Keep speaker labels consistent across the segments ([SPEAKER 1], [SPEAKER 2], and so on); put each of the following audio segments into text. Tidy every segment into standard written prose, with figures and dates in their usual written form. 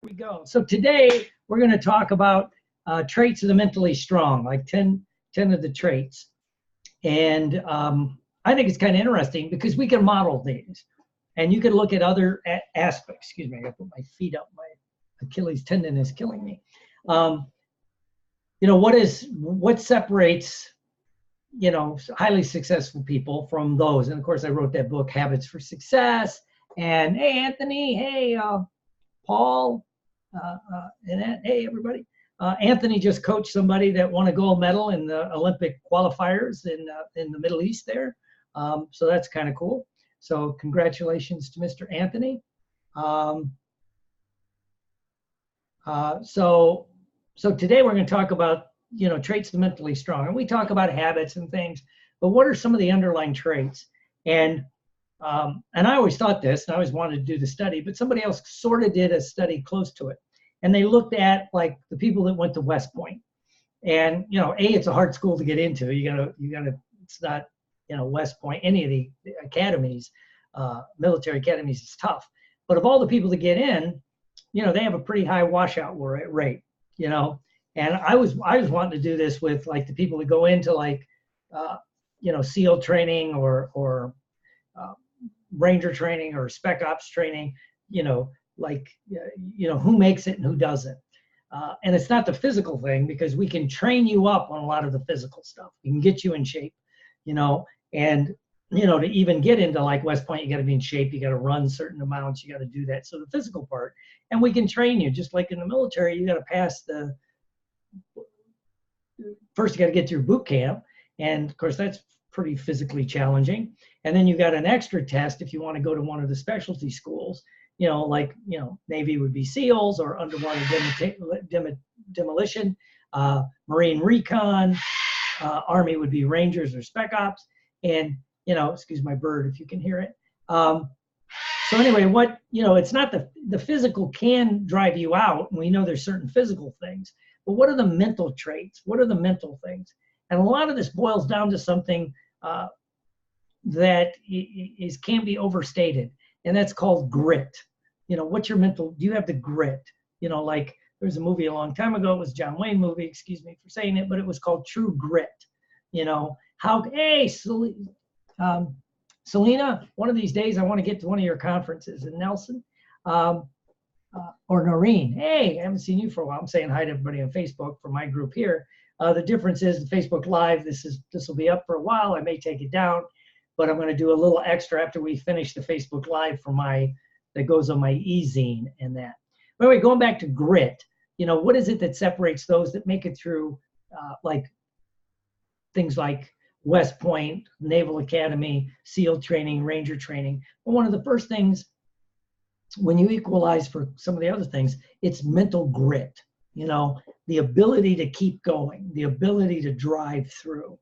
[SPEAKER 1] We go. So today we're going to talk about traits of the mentally strong, like 10 of the traits. And I think it's kind of interesting because we can model these. And you can look at other aspects. Excuse me, I got to put my feet up. My Achilles tendon is killing me. What separates, highly successful people from those? And of course, I wrote that book, Habits for Success. And hey, Anthony, hey, Paul, hey, everybody. Anthony just coached somebody that won a gold medal in the Olympic qualifiers in the Middle East there. So that's kind of cool. So congratulations to Mr. Anthony. So today we're going to talk about, traits of the mentally strong. And we talk about habits and things, but what are some of the underlying traits? And I always thought this, and I always wanted to do the study, but somebody else sort of did a study close to it. And they looked at like the people that went to West Point. And, it's a hard school to get into. It's not, West Point, any of the academies, military academies is tough. But of all the people that get in, they have a pretty high washout rate, And I was wanting to do this with like the people that go into like, SEAL training or Ranger training or Spec Ops training, who makes it and who doesn't. And it's not the physical thing because we can train you up on a lot of the physical stuff. We can get you in shape, and, to even get into like West Point, you got to be in shape. You got to run certain amounts. You got to do that. So the physical part, and we can train you just like in the military. You got to pass first you got to get through boot camp. And of course, that's pretty physically challenging. And then you got an extra test if you want to go to one of the specialty schools, Navy would be SEALs or underwater demolition, Marine recon, Army would be Rangers or Spec Ops. And, excuse my bird if you can hear it. So anyway, it's not the physical can drive you out. And we know there's certain physical things, but what are the mental traits? What are the mental things? And a lot of this boils down to something that can be overstated, and that's called grit. What's your mental? Do you have the grit? Like there's a movie a long time ago. It was a John Wayne movie. Excuse me for saying it, but it was called True Grit. Selena, one of these days I want to get to one of your conferences in Nelson, or Noreen. Hey, I haven't seen you for a while. I'm saying hi to everybody on Facebook for my group here. The difference is the Facebook Live. This will be up for a while. I may take it down, but I'm going to do a little extra after we finish the Facebook Live for that goes on my e-zine and that. But anyway, going back to grit, what is it that separates those that make it through like things like West Point, Naval Academy, SEAL training, Ranger training? Well, one of the first things when you equalize for some of the other things, it's mental grit, the ability to keep going, the ability to drive through.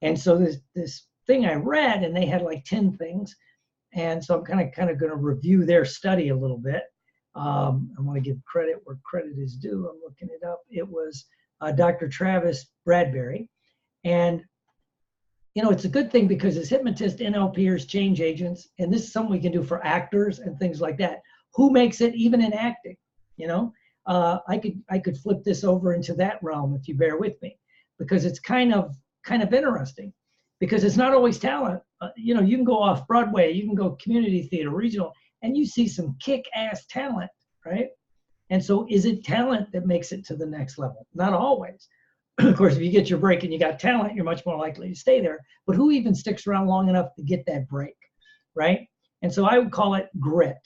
[SPEAKER 1] And so there's this thing I read, and they had like 10 things. And so I'm kind of going to review their study a little bit. I want to give credit where credit is due. I'm looking it up. It was Dr. Travis Bradberry. And, it's a good thing because as hypnotists, NLPers, change agents, and this is something we can do for actors and things like that. Who makes it even in acting? I could flip this over into that realm if you bear with me, because it's kind of interesting, because it's not always talent. You can go off Broadway, you can go community theater, regional, and you see some kick-ass talent, right? And so is it talent that makes it to the next level? Not always. Of course, if you get your break and you got talent, you're much more likely to stay there. But who even sticks around long enough to get that break, right? And so I would call it grit.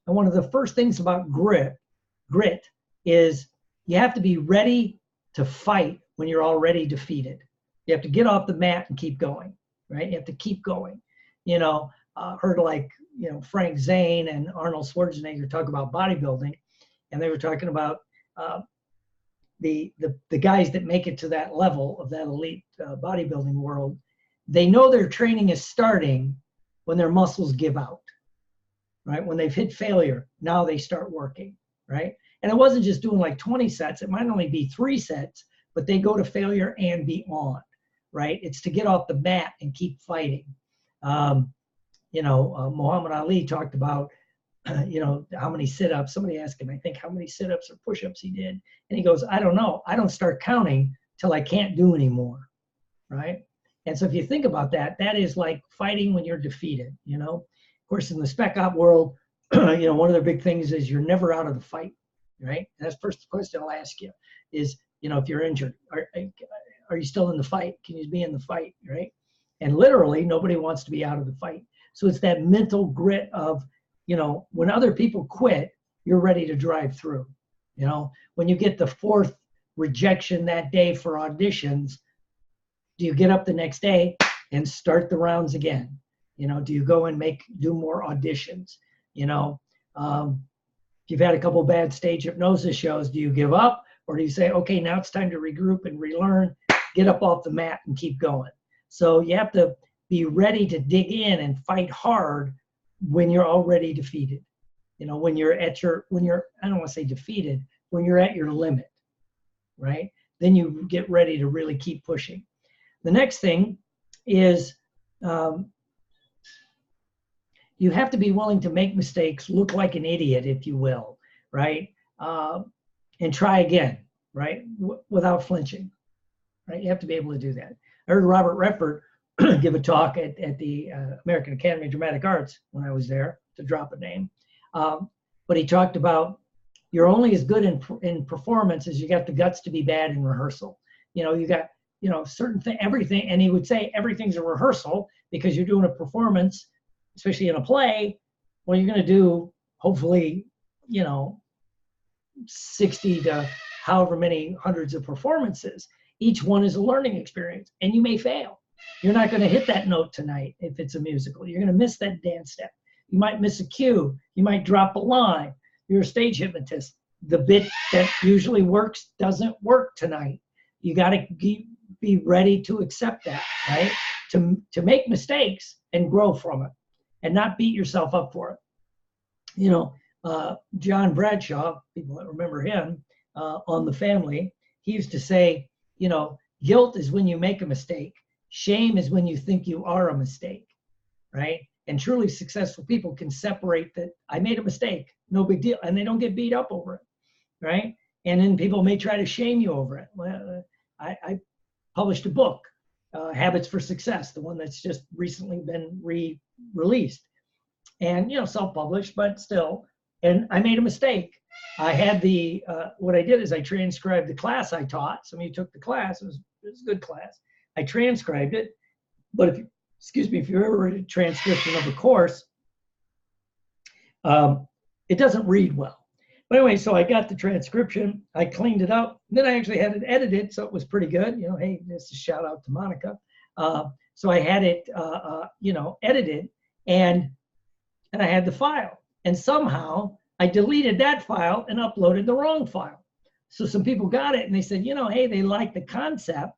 [SPEAKER 1] And one of the first things about grit is you have to be ready to fight when you're already defeated. You have to get off the mat and keep going, right? You have to keep going. Heard like, Frank Zane and Arnold Schwarzenegger talk about bodybuilding, and they were talking about the guys that make it to that level of that elite bodybuilding world. They know their training is starting when their muscles give out, right? When they've hit failure, now they start working, right? And it wasn't just doing like 20 sets. It might only be 3 sets, but they go to failure and beyond, right? It's to get off the mat and keep fighting. Muhammad Ali talked about you know, how many sit-ups. Somebody asked him, I think, how many sit-ups or push-ups he did. And he goes, I don't know. I don't start counting till I can't do anymore, right? And so if you think about that, that is like fighting when you're defeated, you know? Of course, in the spec op world, you know, one of the big things is you're never out of the fight, right? And that's the first question I'll ask you is, you know, if you're injured, are you still in the fight? Can you be in the fight, right? And literally, nobody wants to be out of the fight. So it's that mental grit of, you know, when other people quit, you're ready to drive through. You know, when you get the fourth rejection that day for auditions, do you get up the next day and start the rounds again? You know, do you go and do more auditions? You know, if you've had a couple bad stage hypnosis shows, do you give up? Or do you say, okay, now it's time to regroup and relearn, get up off the mat and keep going? So you have to be ready to dig in and fight hard when you're already defeated. You know, when you're, I don't want to say defeated, when you're at your limit, right? Then you get ready to really keep pushing. The next thing is you have to be willing to make mistakes, look like an idiot, if you will, right? And try again, right? Without flinching, right? You have to be able to do that. I heard Robert Redford give a talk at the American Academy of Dramatic Arts when I was there, to drop a name. But he talked about you're only as good in performance as you got the guts to be bad in rehearsal. You know, you got, you know, certain thing, everything, and he would say everything's a rehearsal because you're doing a performance, especially in a play. Well, you're going to do, hopefully, you know, 60 to however many hundreds of performances. Each one is a learning experience, and you may fail. You're not going to hit that note tonight if it's a musical. You're going to miss that dance step. You might miss a cue. You might drop a line. You're a stage hypnotist. The bit that usually works doesn't work tonight. You got to be ready to accept that, right? To make mistakes and grow from it and not beat yourself up for it. You know, John Bradshaw, people that remember him on The Family, he used to say, you know, guilt is when you make a mistake. Shame is when you think you are a mistake, right? And truly successful people can separate that I made a mistake, no big deal, and they don't get beat up over it, right? And then people may try to shame you over it. Well, I published a book, Habits for Success, the one that's just recently been re-released, and, you know, self-published, but still. And I made a mistake. I had what I did is I transcribed the class I taught. Some of you took the class. It was a good class. I transcribed it, but if you ever read a transcription of a course, it doesn't read well. But anyway, so I got the transcription, I cleaned it up, then I actually had it edited, so it was pretty good. You know, hey, just a shout out to Monica. So I had it, you know, edited, and I had the file. And somehow I deleted that file and uploaded the wrong file. So some people got it and they said, you know, hey, they like the concept,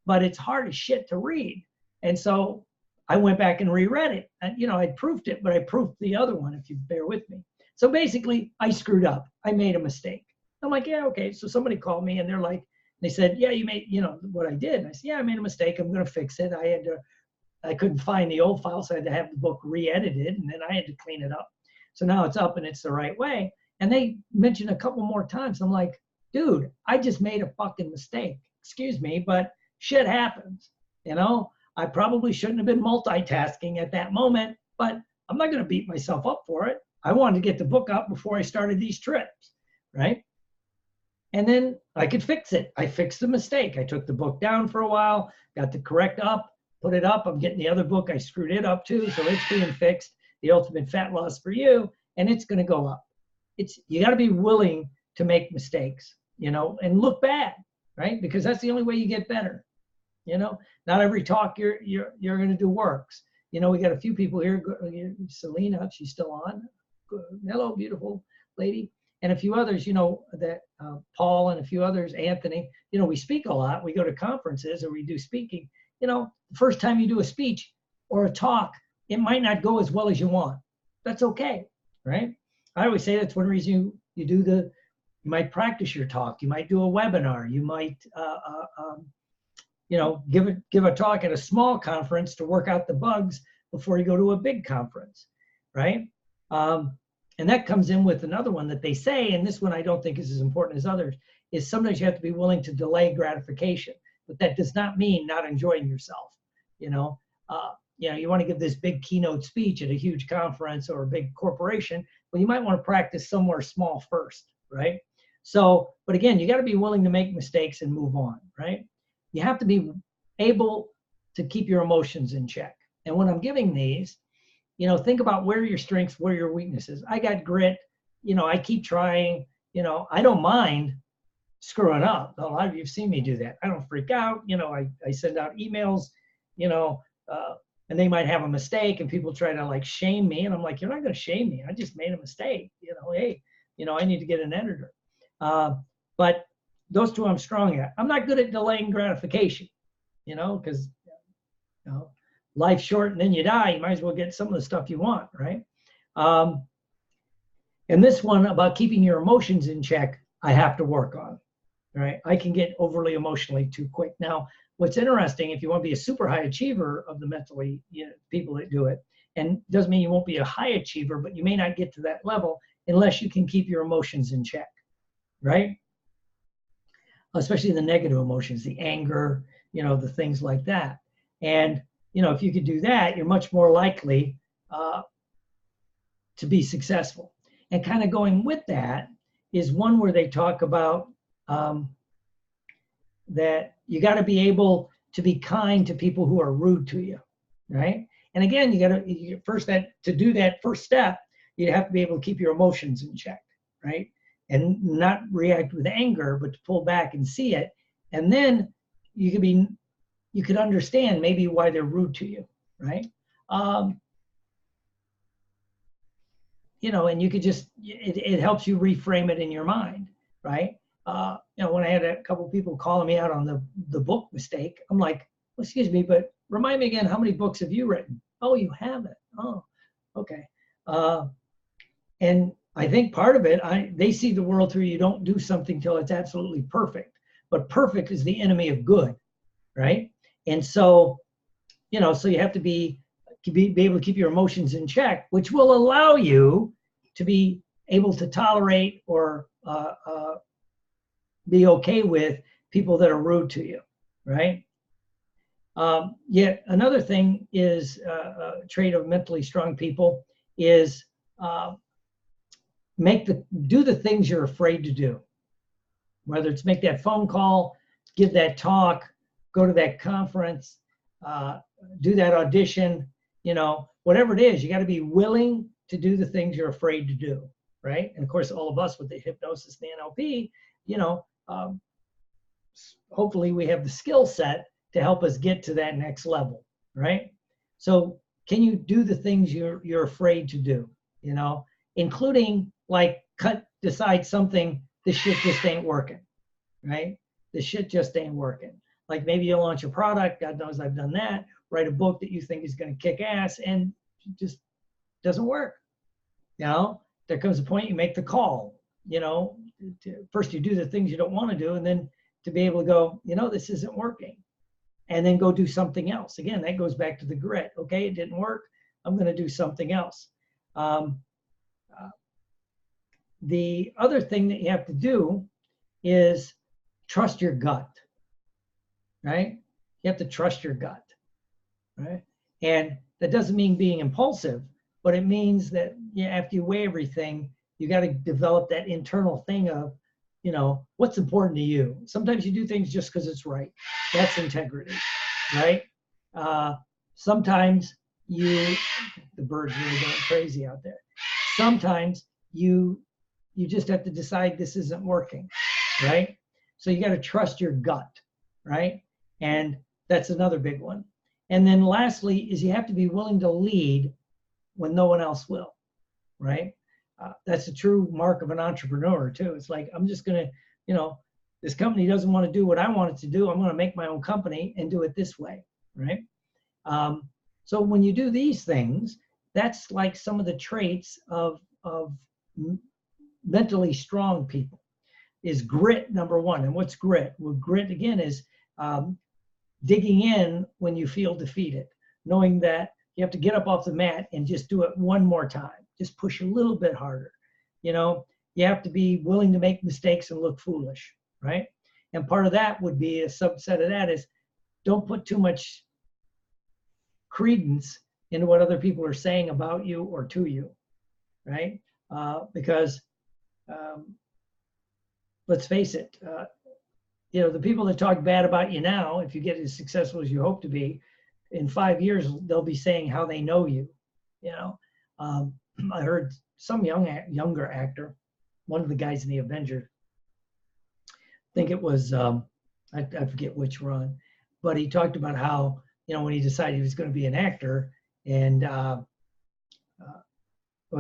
[SPEAKER 1] but it's hard as shit to read. And so I went back and reread it. And, you know, I proofed it, but I proofed the other one, if you bear with me. So basically, I screwed up. I made a mistake. I'm like, yeah, okay. So somebody called me and they're like, they said, yeah, you made, you know, what I did. And I said, yeah, I made a mistake. I'm going to fix it. I couldn't find the old file, so I had to have the book re-edited, and then I had to clean it up. So now it's up and it's the right way. And they mentioned a couple more times. I'm like, dude, I just made a fucking mistake. Excuse me, but shit happens. You know, I probably shouldn't have been multitasking at that moment, but I'm not going to beat myself up for it. I wanted to get the book up before I started these trips, right? And then I could fix it. I fixed the mistake. I took the book down for a while, got the correct up, put it up. I'm getting the other book. I screwed it up too, so it's being fixed. The Ultimate Fat Loss for You, and it's going to go up. You got to be willing to make mistakes, you know, and look bad, right? Because that's the only way you get better. You know, not every talk you're going to do works. You know, we got a few people here. Selena, she's still on. Hello, beautiful lady. And a few others, you know, that Paul and a few others, Anthony, you know, we speak a lot. We go to conferences or we do speaking. You know, the first time you do a speech or a talk, it might not go as well as you want. That's okay, right? I always say that's one reason you might practice your talk. You might do a webinar. You might, you know, give a talk at a small conference to work out the bugs before you go to a big conference, right? And that comes in with another one that they say, and this one I don't think is as important as others, is sometimes you have to be willing to delay gratification. But that does not mean not enjoying yourself. You know, you want to give this big keynote speech at a huge conference or a big corporation, well, you might want to practice somewhere small first, right? So, but again, you got to be willing to make mistakes and move on, right? You have to be able to keep your emotions in check. And when I'm giving these, think about where your strengths, where your weaknesses. I got grit, I keep trying, I don't mind screwing up. A lot of you have seen me do that. I don't freak out. I send out emails, and they might have a mistake and people try to like shame me. And I'm like, you're not going to shame me. I just made a mistake. Hey, I need to get an editor. But those two I'm strong at. I'm not good at delaying gratification, because life's short and then you die. You might as well get some of the stuff you want, right? And this one about keeping your emotions in check, I have to work on, right? I can get overly emotionally too quick. Now, what's interesting, if you want to be a super high achiever of the mentally, people that do it, and doesn't mean you won't be a high achiever, but you may not get to that level unless you can keep your emotions in check, right? Especially the negative emotions, the anger, the things like that. And, if you could do that, you're much more likely to be successful. And kind of going with that is one where they talk about that you got to be able to be kind to people who are rude to you, right? And again, to do that first step, you have to be able to keep your emotions in check, right? And not react with anger, but to pull back and see it. And then you could understand maybe why they're rude to you, right? And you could it helps you reframe it in your mind, right? When I had a couple of people calling me out on the book mistake, I'm like, well, excuse me, but remind me again, how many books have you written? Oh, you haven't. Oh, okay. And I think part of it, they see the world through you don't do something till it's absolutely perfect. But perfect is the enemy of good, right? And so, so you have to be able to keep your emotions in check, which will allow you to be able to tolerate or be okay with people that are rude to you, right? Yet another thing is a trait of mentally strong people is do the things you're afraid to do. Whether it's make that phone call, give that talk, go to that conference, do that audition, whatever it is, you got to be willing to do the things you're afraid to do, right? And of course, all of us with the hypnosis and the NLP, hopefully we have the skill set to help us get to that next level, right? So can you do the things you're afraid to do, including like decide something, this shit just ain't working, right? This shit just ain't working. Like maybe you'll launch a product, God knows I've done that, write a book that you think is going to kick ass and it just doesn't work. There comes a point you make the call, first you do the things you don't want to do, and then to be able to go, this isn't working, and then go do something else. Again, that goes back to the grit. Okay, it didn't work. I'm going to do something else. The other thing that you have to do is trust your gut, right? You have to trust your gut, right? And that doesn't mean being impulsive, but it means that after you weigh everything, you got to develop that internal thing of, what's important to you. Sometimes you do things just because it's right. That's integrity, right? Sometimes the birds really going crazy out there. Sometimes you just have to decide this isn't working, right? So you got to trust your gut, right? And that's another big one. And then lastly is you have to be willing to lead when no one else will, right? That's a true mark of an entrepreneur too. It's like, I'm just going to, this company doesn't want to do what I want it to do. I'm going to make my own company and do it this way, right? So when you do these things, that's like some of the traits of mentally strong people. Is grit number one. And what's grit? Well, grit again is digging in when you feel defeated, knowing that you have to get up off the mat and just do it one more time. just push a little bit harder. You know, you have to be willing to make mistakes and look foolish, right? And part of that would be a subset of that is don't put too much credence into what other people are saying about you or to you, right? Because let's face it, you know, the people that talk bad about you now, if you get as successful as you hope to be, in 5 years, they'll be saying how they know you, you know. I heard some younger actor, one of the guys in the Avengers, I think it was, I forget which run, but he talked about how, you know, when he decided he was going to be an actor and, well,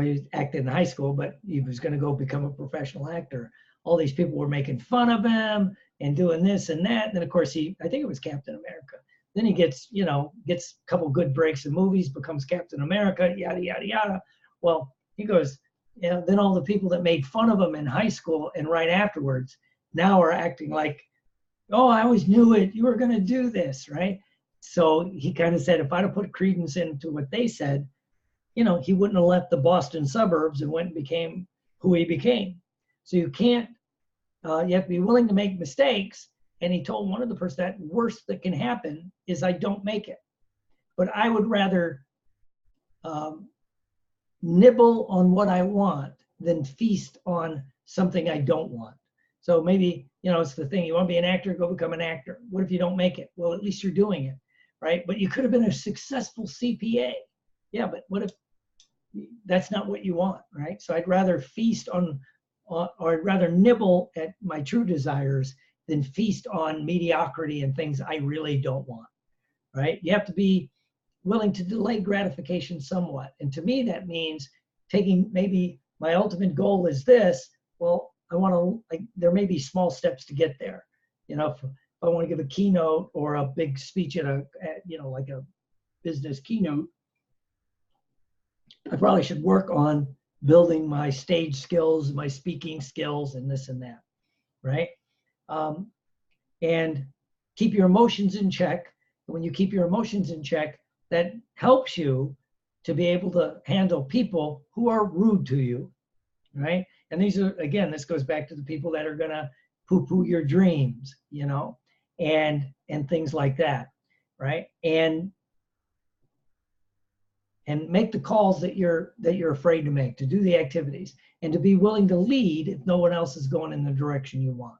[SPEAKER 1] he acted in high school, but he was going to go become a professional actor. All these people were making fun of him and doing this and that. And then, of course, I think it was Captain America. Then he gets, you know, gets a couple good breaks in movies, becomes Captain America, yada, yada, yada. Well, he goes, you know, then all the people that made fun of him in high school and right afterwards now are acting like, oh, I always knew it. You were going to do this, right? So he kind of said, if I'd have put credence into what they said, you know, he wouldn't have left the Boston suburbs and went and became who he became. So you can't, you have to be willing to make mistakes. And he told one of the person that worst that can happen is I don't make it. But I would rather nibble on what I want than feast on something I don't want. So maybe, you know, it's the thing, you want to be an actor, go become an actor. What if you don't make it? Well, at least you're doing it, right? But you could have been a successful CPA. Yeah, but what if that's not what you want, right? So I'd rather feast on, or I'd rather nibble at my true desires than feast on mediocrity and things I really don't want, right? You have to be willing to delay gratification somewhat. And to me, that means taking, maybe my ultimate goal is this. Well, I want to, like, there may be small steps to get there. You know, if I want to give a keynote or a big speech at you know, like a business keynote, I probably should work on building my stage skills, my speaking skills, and this and that, right? And keep your emotions in check. When you keep your emotions in check, that helps you to be able to handle people who are rude to you, right? And these are, again, this goes back to the people that are gonna poo-poo your dreams, you know, and things like that, right? And make the calls that you're afraid to make, to do the activities, and to be willing to lead if no one else is going in the direction you want,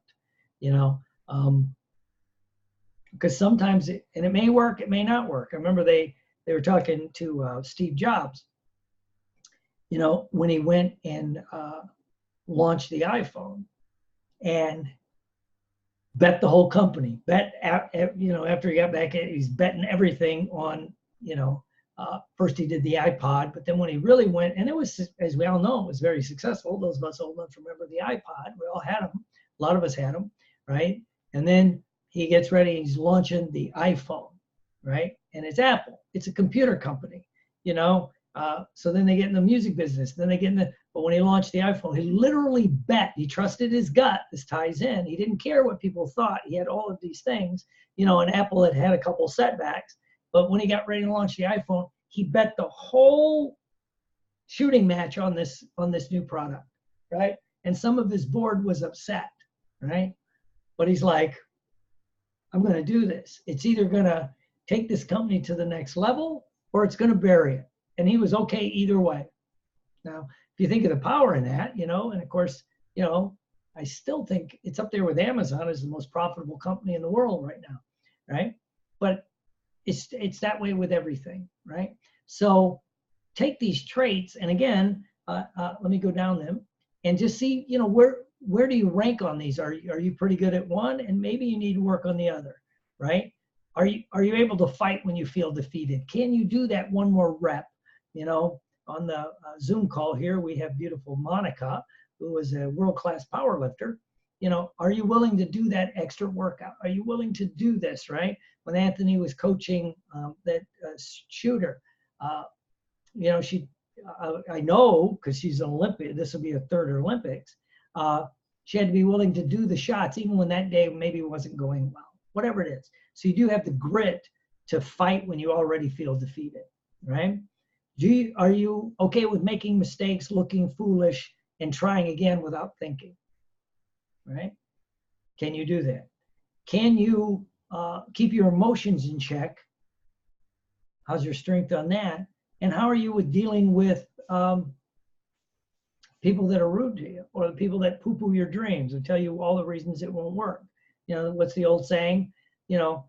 [SPEAKER 1] you know. Because sometimes it may work, it may not work. I remember they were talking to Steve Jobs, you know, when he went and launched the iPhone and bet the whole company, you know, after he got back, he's betting everything on, you know, first he did the iPod, but then when he really went, and it was, as we all know, it was very successful. Those of us old enough to remember the iPod, we all had them. A lot of us had them, right? And then he gets ready, he's launching the iPhone, right? And it's Apple, it's a computer company, you know? So then they get in the music business, then they get in but when he launched the iPhone, he literally bet, he trusted his gut, this ties in, he didn't care what people thought, he had all of these things, you know, and Apple had a couple setbacks, but when he got ready to launch the iPhone, he bet the whole shooting match on this new product, right? And some of his board was upset, right? But he's like, I'm going to do this. It's either going to take this company to the next level or it's going to bury it. And he was okay either way. Now, if you think of the power in that, you know, and of course, you know, I still think it's up there with Amazon as the most profitable company in the world right now, right? But it's that way with everything, right? So take these traits, and again, let me go down them and just see, you know, where do you rank on these? Are you pretty good at one, and maybe you need to work on the other, right? Are you able to fight when you feel defeated? Can you do that one more rep? You know, on the Zoom call here, we have beautiful Monica, who is a world-class power lifter. You know, are you willing to do that extra workout? Are you willing to do this, right? When Anthony was coaching that shooter, you know, I know, because she's an Olympic, this will be her third Olympics, she had to be willing to do the shots, even when that day maybe wasn't going well, whatever it is. So you do have the grit to fight when you already feel defeated, right? Are you okay with making mistakes, looking foolish, and trying again without thinking? Right? Can you do that? Can you keep your emotions in check? How's your strength on that? And how are you with dealing with people that are rude to you, or the people that poo-poo your dreams and tell you all the reasons it won't work? You know, what's the old saying? You know,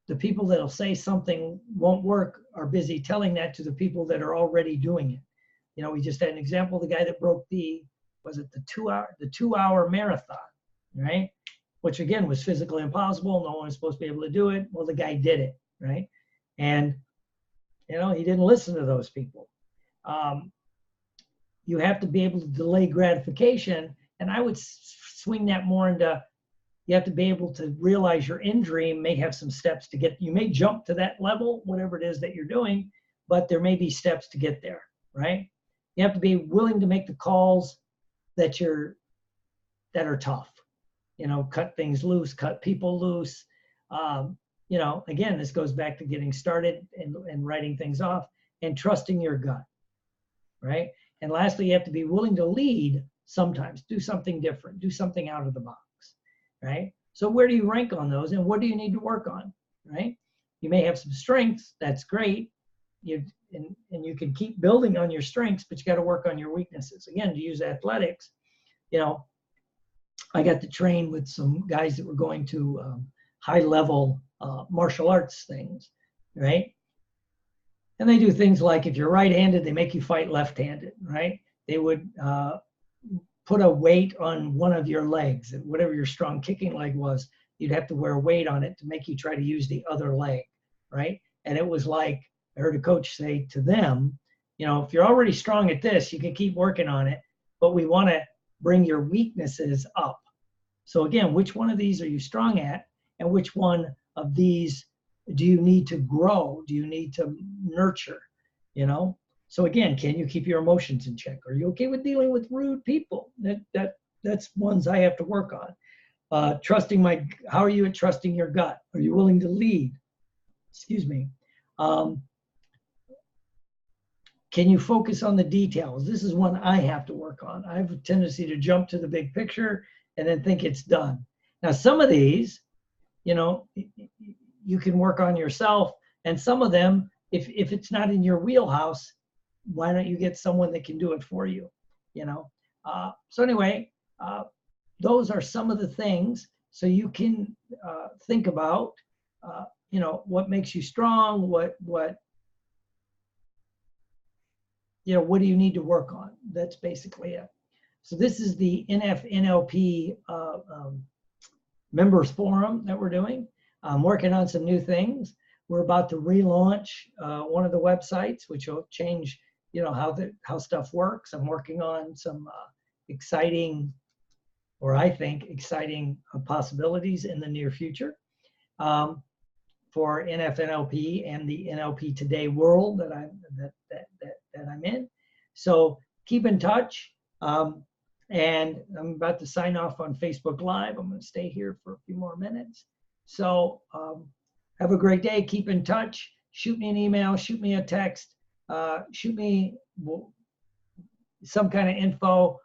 [SPEAKER 1] the people that'll say something won't work are busy telling that to the people that are already doing it. You know, we just had an example, the guy that broke the 2 hour marathon, right? Which again was physically impossible. No one was supposed to be able to do it. Well, the guy did it, right? And, you know, he didn't listen to those people. You have to be able to delay gratification. And I would swing that more into, you have to be able to realize your end dream may have some steps to get, you may jump to that level, whatever it is that you're doing, but there may be steps to get there, right? You have to be willing to make the calls that are tough. You know, cut things loose, cut people loose. You know, again, this goes back to getting started and writing things off and trusting your gut, right? And lastly, you have to be willing to lead sometimes, do something different, do something out of the box, right? So where do you rank on those, and what do you need to work on, right? You may have some strengths, that's great. And you can keep building on your strengths, but you got to work on your weaknesses. Again, to use athletics, you know, I got to train with some guys that were going to high-level martial arts things, right? And they do things like, if you're right-handed, they make you fight left-handed, right? They would put a weight on one of your legs, whatever your strong kicking leg was, you'd have to wear weight on it to make you try to use the other leg, right? And it was like, I heard a coach say to them, you know, if you're already strong at this, you can keep working on it, but we want to bring your weaknesses up. So again, which one of these are you strong at, and which one of these do you need to grow? Do you need to nurture? You know? So again, can you keep your emotions in check? Are you okay with dealing with rude people? That's ones I have to work on. How are you at trusting your gut? Are you willing to lead? Excuse me. Can you focus on the details? This is one I have to work on. I have a tendency to jump to the big picture and then think it's done. Now, some of these, you know, you can work on yourself, and some of them, if it's not in your wheelhouse, why don't you get someone that can do it for you, you know? So anyway, those are some of the things, so you can think about, you know, what makes you strong, what you know, what do you need to work on? That's basically it. So this is the NFNLP members forum that we're doing. I'm working on some new things. We're about to relaunch one of the websites, which will change, you know, how stuff works. I'm working on some exciting, or I think exciting possibilities in the near future for NFNLP and the NLP Today world that I'm in. So keep in touch. And I'm about to sign off on Facebook Live. I'm going to stay here for a few more minutes. So have a great day. Keep in touch. Shoot me an email. Shoot me a text. Shoot me some kind of info.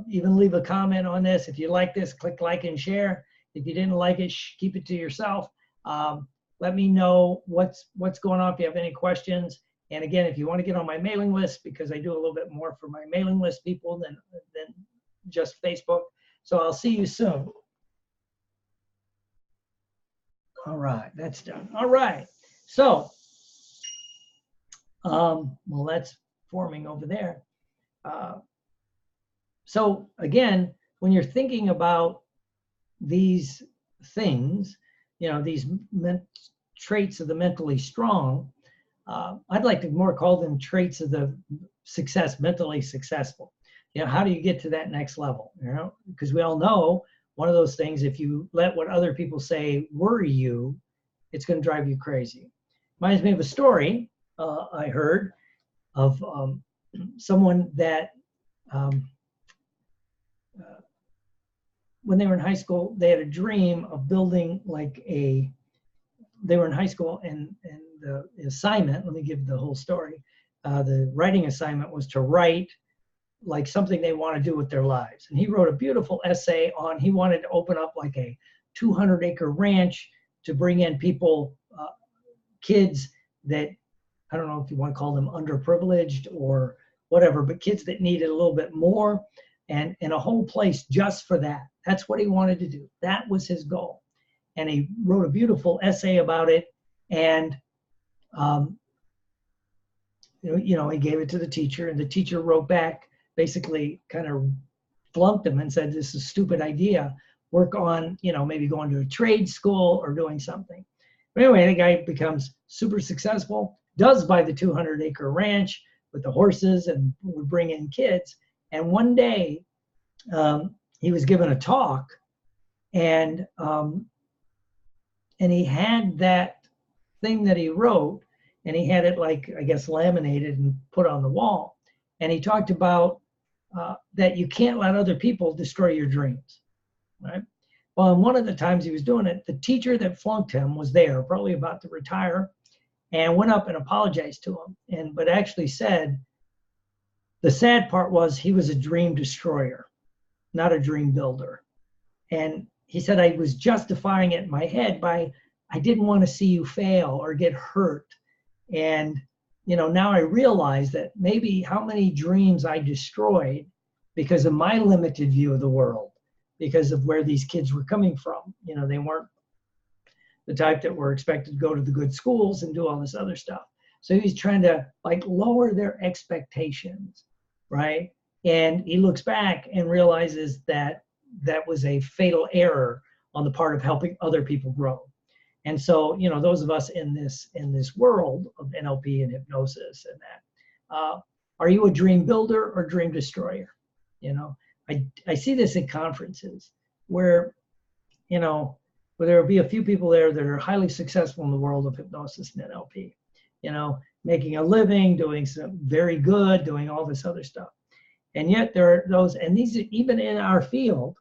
[SPEAKER 1] Even leave a comment on this. If you like this, click like and share. If you didn't like it, keep it to yourself. Let me know what's going on if you have any questions. And again, if you want to get on my mailing list, because I do a little bit more for my mailing list people than just Facebook. So I'll see you soon. All right, that's done. All right. So, well, that's forming over there. So again, when you're thinking about these things, you know, these traits of the mentally strong, I'd like to more call them traits of the mentally successful. You know, how do you get to that next level? You know, because we all know one of those things, if you let what other people say worry you, it's going to drive you crazy. Reminds me of a story I heard of someone that when they were in high school, they had a dream of building like they were in high school, and the assignment, let me give the whole story. the writing assignment was to write like something they want to do with their lives. And he wrote a beautiful essay on, he wanted to open up like a 200-acre ranch to bring in people, kids that, I don't know if you want to call them underprivileged or whatever, but kids that needed a little bit more, and a whole place just for that. That's what he wanted to do. That was his goal. And he wrote a beautiful essay about it. And, he gave it to the teacher, and the teacher wrote back, basically kind of flunked him and said, this is a stupid idea. Work on, maybe going to a trade school or doing something. But anyway, the guy becomes super successful, does buy the 200-acre ranch with the horses and would bring in kids. And one day he was given a talk, and he had that thing that he wrote, and he had it like, I guess, laminated and put on the wall. And he talked about that you can't let other people destroy your dreams, right? Well, and one of the times he was doing it, the teacher that flunked him was there, probably about to retire, and went up and apologized to him, but actually said, the sad part was he was a dream destroyer, not a dream builder. And he said, I was justifying it in my head by, I didn't want to see you fail or get hurt. And, now I realize that maybe how many dreams I destroyed because of my limited view of the world, because of where these kids were coming from. They weren't the type that were expected to go to the good schools and do all this other stuff. So he's trying to lower their expectations, right? And he looks back and realizes that that was a fatal error on the part of helping other people grow. And so, those of us in this world of NLP and hypnosis and that, are you a dream builder or dream destroyer? I see this in conferences where, where there will be a few people there that are highly successful in the world of hypnosis and NLP, making a living, doing some very good, doing all this other stuff. And yet there are those, and these even in our field,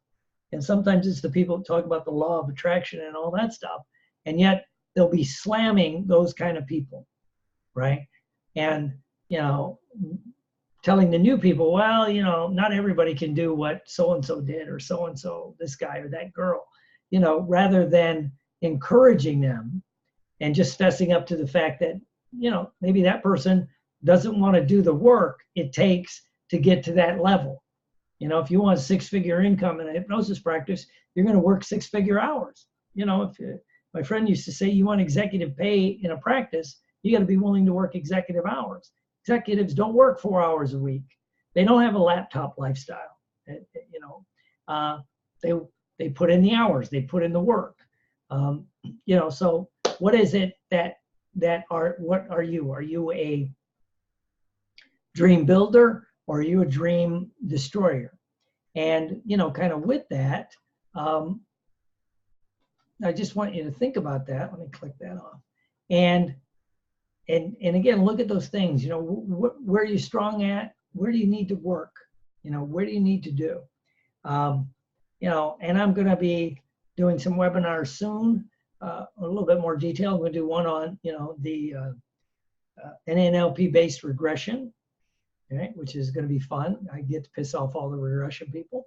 [SPEAKER 1] and sometimes it's the people that talk about the law of attraction and all that stuff, and yet they'll be slamming those kind of people, right? And, telling the new people, well, not everybody can do what so-and-so did, or so-and-so, this guy or that girl, rather than encouraging them and just fessing up to the fact that, maybe that person doesn't want to do the work it takes to get to that level. If you want a 6-figure income in a hypnosis practice, you're going to work 6-figure hours. My friend used to say, you want executive pay in a practice, you got to be willing to work executive hours. Executives don't work 4 hours a week. They don't have a laptop lifestyle. They put in the hours, they put in the work. So what is it what are you? Are you a dream builder, or are you a dream destroyer? And, kind of with that, I just want you to think about that. Let me click that off. And again, look at those things. Where are you strong at? Where do you need to work? Where do you need to do? And I'm going to be doing some webinars soon, a little bit more detail. I'm going to do one on, the an NLP-based regression, okay, which is going to be fun. I get to piss off all the regression people.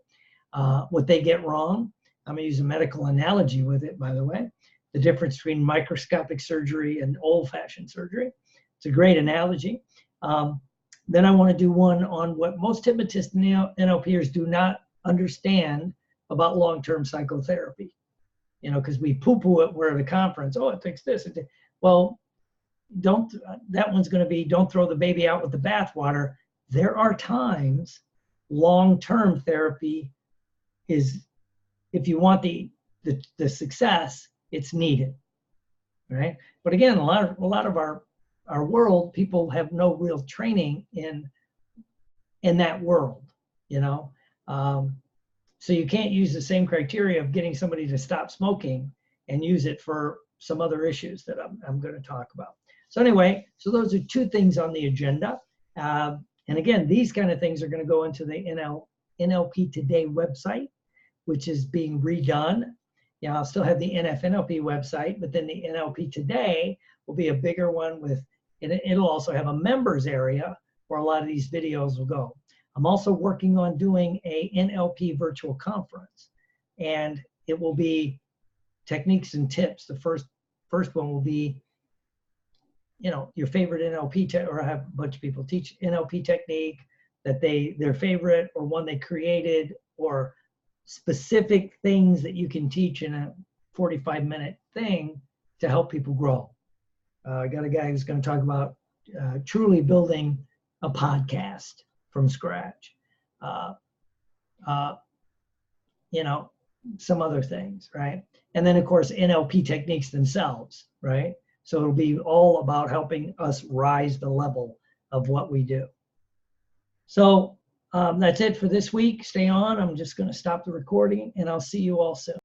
[SPEAKER 1] What they get wrong. I'm going to use a medical analogy with it, by the way. The difference between microscopic surgery and old-fashioned surgery. It's a great analogy. Then I want to do one on what most hypnotists and NLPers do not understand about long-term psychotherapy. Because we poo-poo it, we're at a conference. Oh, it fixed this. Well, that one's going to be, don't throw the baby out with the bathwater. There are times long-term therapy is, if you want the success, it's needed, right? But again, a lot of our world, people have no real training in that world, so you can't use the same criteria of getting somebody to stop smoking and use it for some other issues that I'm going to talk about. So anyway, so those are two things on the agenda. And again, these kind of things are going to go into the NLP Today website, which is being redone. I'll still have the NFNLP website, but then the NLP Today will be a bigger one with it'll also have a members area where a lot of these videos will go. I'm also working on doing a NLP virtual conference, and it will be techniques and tips. The first one will be, your favorite NLP or I have a bunch of people teach NLP technique that their favorite, or one they created, or specific things that you can teach in a 45-minute thing to help people grow. I got a guy who's going to talk about truly building a podcast from scratch. Some other things, right? And then, of course, NLP techniques themselves, right? So it'll be all about helping us rise the level of what we do. So that's it for this week. Stay on. I'm just going to stop the recording, and I'll see you all soon.